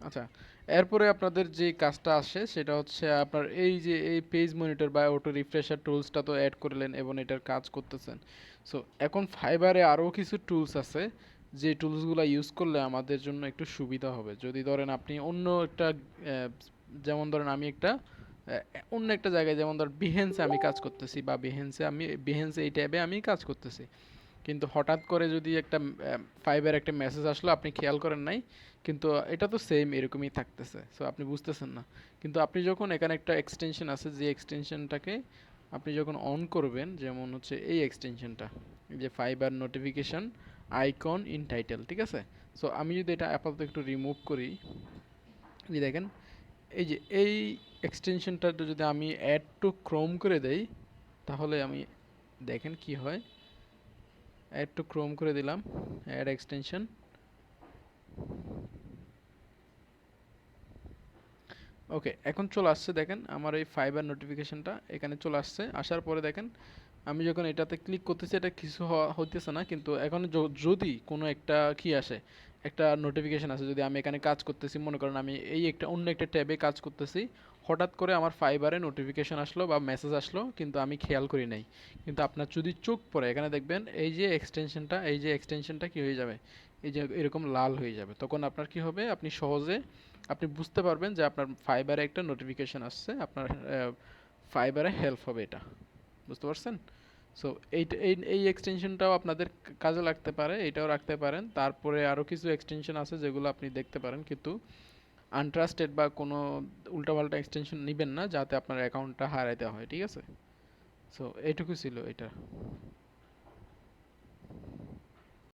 আচ্ছা, এরপরে আপনাদের যে কাজটা আসে সেটা হচ্ছে আপনার এই যে এই পেজ মনিটর বা অটো রিফ্রেশার টুলসটা তো অ্যাড করলেন এবং এটার কাজ করতেছেন। সো এখন ফাইবারে আরও কিছু টুলস আছে যে টুলসগুলো ইউজ করলে আমাদের জন্য একটু সুবিধা হবে। যদি ধরেন আপনি অন্য একটা যেমন ধরেন আমি একটা অন্য একটা জায়গায়, যেমন ধর বিহেন্সে আমি কাজ করতেছি বা বিহেন্সে এই ট্যাবে আমি কাজ করতেছি, কিন্তু হঠাৎ করে যদি একটা ফাইবার একটা মেসেজ আসলো আপনি খেয়াল করেন নাই, কিন্তু এটা তো সেম এরকমই থাকতেছে, সো আপনি বুঝতেছেন না। কিন্তু আপনি যখন এখানে একটা এক্সটেনশন আছে, যে এক্সটেনশনটাকে আপনি যখন অন করবেন, যেমন হচ্ছে এই এক্সটেনশনটা, যে fibre notification icon in title, ঠিক আছে? সো আমি যদি এটা আপাতত একটু রিমুভ করি, এই দেখেন এই যে এই এক্সটেনশনটা যদি আমি অ্যাড টু ক্রোম করে দেই, তাহলে আমি দেখেন কি হয়। অ্যাড টু ক্রোম করে দিলাম, অ্যাড এক্সটেনশন। ওকে, এখন চলে আসছে, দেখেন আমার এই ফাইবার নোটিফিকেশনটা এখানে চলে আসছে। আসার পরে দেখেন আমি যখন এটাতে ক্লিক করতেছি এটা কিছু হইতেছে না, কিন্তু এখন যদি কোনো একটা কি আসে, একটা নোটিফিকেশন আছে, যদি আমি এখানে কাজ করতেছি, মনে করেন আমি এই একটা অন্য একটা ট্যাবে কাজ করতেছি, হঠাৎ করে আমার ফাইবারে নোটিফিকেশন আসলো বা মেসেজ আসলো, কিন্তু আমি খেয়াল করি নাই, কিন্তু আপনার যদি চোখ পড়ে এখানে দেখবেন এই যে এক্সটেনশনটা কি হয়ে যাবে, এই যে এরকম লাল হয়ে যাবে। তখন আপনার কি হবে, আপনি সহজে আপনি বুঝতে পারবেন যে আপনার ফাইবারে একটা নোটিফিকেশন আসছে, আপনার ফাইবারে হেল্প হবে এটা, বুঝতে পারছেন? সো এই এক্সটেনশনটাও আপনাদের কাজে লাগতে পারে, এটাও রাখতে পারেন। তারপরে আরও কিছু এক্সটেনশন আছে যেগুলো আপনি দেখতে পারেন, কিন্তু আনট্রাস্টেড বা কোনো উল্টাপাল্টা এক্সটেনশন নেবেন না, যাতে আপনার অ্যাকাউন্টটা হারাইতে হয়, ঠিক আছে? সো এইটুকু ছিল এটা।